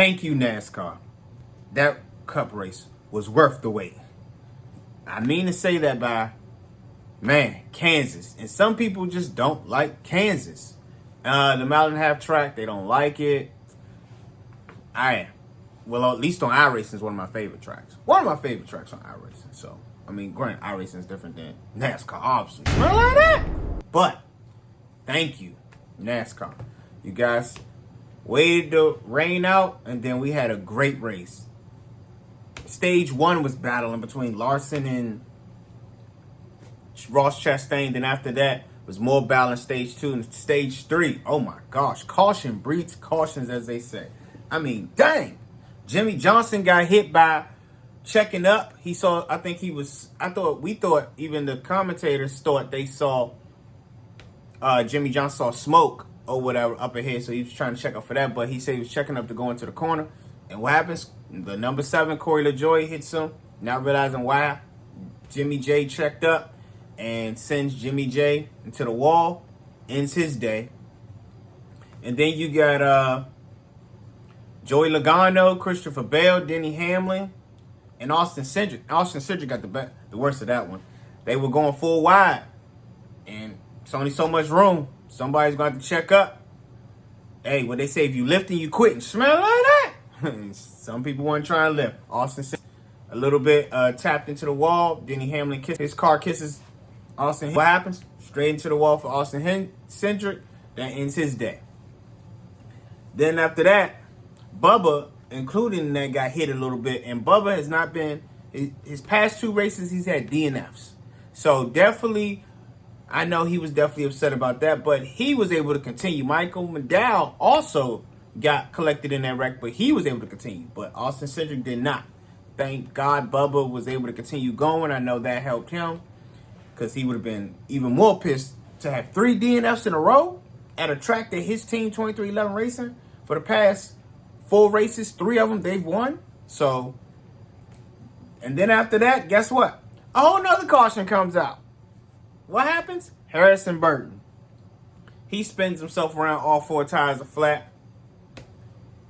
Thank you, NASCAR. That cup race was worth the wait. I mean to say that by, man, Kansas. And some people just don't like Kansas. The mile and a half track, they don't like it. Well, at least on iRacing is one of my favorite tracks. One of my favorite tracks on iRacing. So, I mean, granted, iRacing is different than NASCAR, obviously. Not like that. But, thank you, NASCAR. You guys waited the rain out, and then we had a great race. Stage 1 was battling between Larson and Ross Chastain. Then after that was more balanced. Stage 2 and Stage 3. Oh my gosh. Caution breeds cautions, as they say. I mean, dang. Jimmy Johnson got hit by checking up. We thought, even the commentators thought they saw Jimmy Johnson saw smoke or whatever up ahead. So he was trying to check up for that. But he said he was checking up to go into the corner. And what happens? The number 7, Corey LaJoie, hits him. Not realizing why. Jimmy J checked up and sends Jimmy J into the wall. Ends his day. And then you got Joey Logano, Christopher Bale, Denny Hamlin, and Austin Cindric. Austin Cindric got the worst of that one. They were going full wide. And it's only so much room. Somebody's going to have to check up. Hey, what they say, if you lifting, you quitting. Smell like that? Some people weren't trying to lift. Austin Cindric a little bit tapped into the wall. Denny Hamlin his car kisses Austin. What happens? Straight into the wall for Austin Cindric. That ends his day. Then after that, Bubba, including that, got hit a little bit. And Bubba has not been, his past 2 races, he's had DNFs. So definitely, I know he was definitely upset about that. But he was able to continue. Michael McDowell also got collected in that wreck, but he was able to continue. But Austin Cindric did not. Thank God Bubba was able to continue going. I know that helped him because he would have been even more pissed to have 3 DNFs in a row at a track that his team, 2311 Racing, for the past 4 races, 3 of them they've won. So, and then after that, guess what? A whole nother caution comes out. What happens? Harrison Burton. He spins himself around, all 4 tires are flat.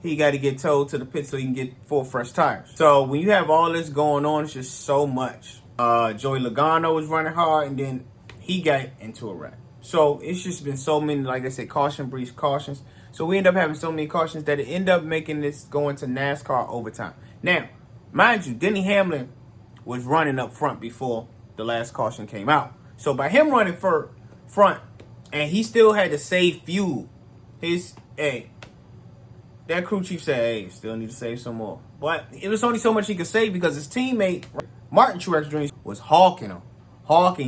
He got to get towed to the pit so he can get 4 fresh tires. So when you have all this going on, it's just so much. Joey Logano was running hard, and then he got into a wreck. So it's just been so many, like I said, caution breeds cautions. So we end up having so many cautions that it end up making this go into NASCAR overtime. Now, mind you, Denny Hamlin was running up front before the last caution came out. So by him running front, and he still had to save fuel, that crew chief said, hey, still need to save some more. But it was only so much he could save because his teammate, Martin Truex Jr., was hawking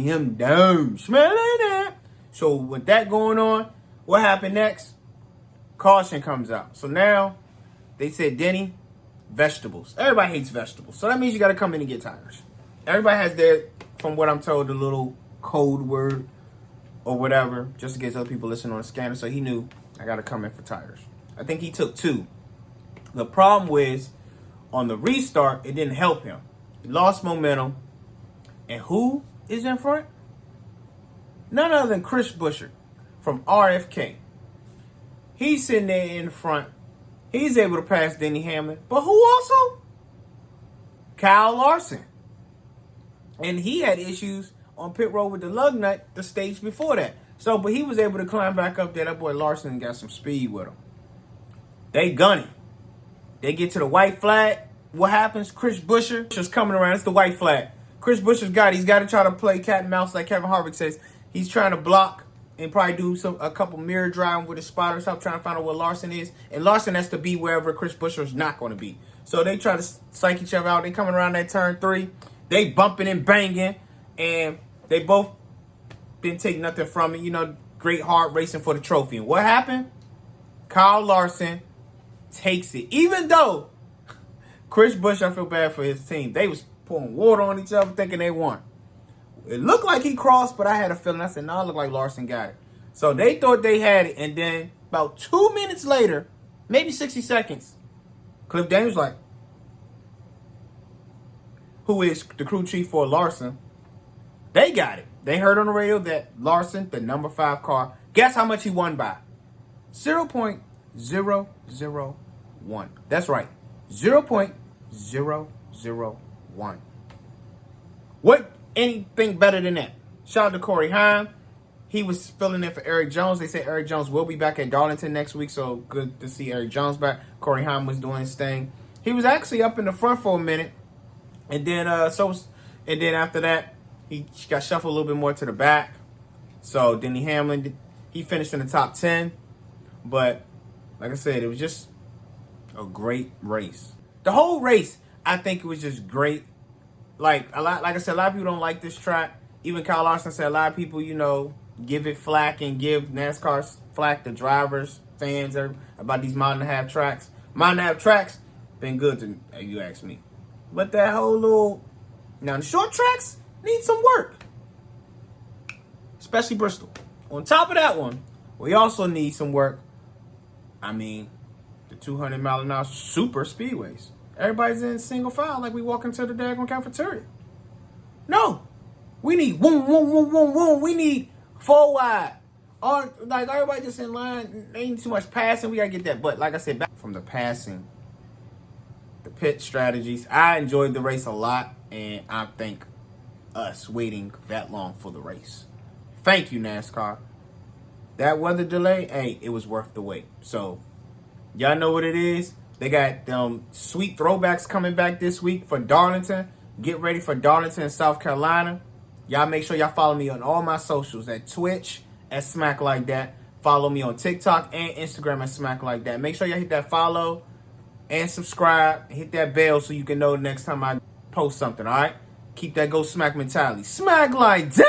him down. Smelling that. So with that going on, what happened next? Caution comes out. So now they said, Denny, vegetables. Everybody hates vegetables. So that means you got to come in and get tires. Everybody has their, from what I'm told, the little code word or whatever, just in case other people listen on the scanner. So he knew, I got to come in for tires. I think he took 2. The problem was, on the restart, it didn't help him. He lost momentum. And who is in front? None other than Chris Buescher from RFK. He's sitting there in front. He's able to pass Denny Hamlin. But who also? Kyle Larson. And he had issues on pit road with the lug nut the stage before that. So, but he was able to climb back up there. That boy Larson got some speed with him. They gunning. They get to the white flag. What happens? Chris Buescher just coming around. It's the white flag. Chris Buescher's he's got to try to play cat and mouse like Kevin Harvick says. He's trying to block and probably do a couple mirror driving with his spotters up, trying to find out where Larson is. And Larson has to be wherever Chris Buescher's not going to be. So they try to psych each other out. They coming around that turn 3. They bumping and banging. And they both didn't take nothing from it. You know, great hard racing for the trophy. And what happened? Kyle Larson takes it. Even though Chris Buescher, I feel bad for his team. They was pouring water on each other thinking they won. It looked like he crossed, but I had a feeling. I said, no, it looked like Larson got it. So they thought they had it. And then about 2 minutes later, maybe 60 seconds, Cliff Daniels like, who is the crew chief for Larson, they got it. They heard on the radio that Larson, the number 5 car, guess how much he won by? 0.001 0.001. That's right, 0.001. What anything better than that? Shout out to Corey Heim. He was filling in for Eric Jones. They said Eric Jones will be back at Darlington next week, so good to see Eric Jones back. Corey Heim was doing his thing. He was actually up in the front for a minute, and then after that, he got shuffled a little bit more to the back. So Denny Hamlin, he finished in the top 10, but like I said, it was just a great race. The whole race, I think it was just great. Like I said, a lot of people don't like this track. Even Kyle Larson said a lot of people, give it flack and give NASCAR flack, the drivers, fans, about these mile and a half tracks. Mile and a half tracks been good to you ask me. But that whole now the short tracks need some work. Especially Bristol. On top of that one, we also need some work. I mean, the 200 mile an hour super speedways. Everybody's in single file like we walk into the daggone cafeteria. No. We need boom. We need 4 wide. Like everybody just in line. Ain't too much passing. We gotta get that. But like I said, back from the passing, the pit strategies, I enjoyed the race a lot, and I thank us waiting that long for the race. Thank you, NASCAR. That weather delay, hey, it was worth the wait. So y'all know what it is. They got sweet throwbacks coming back this week for Darlington. Get ready for Darlington, South Carolina. Y'all make sure y'all follow me on all my socials at Twitch at Smack Like That. Follow me on TikTok and Instagram at Smack Like That. Make sure y'all hit that follow and subscribe. Hit that bell so you can know the next time I post something, all right? Keep that Go Smack mentality. Smack Like That!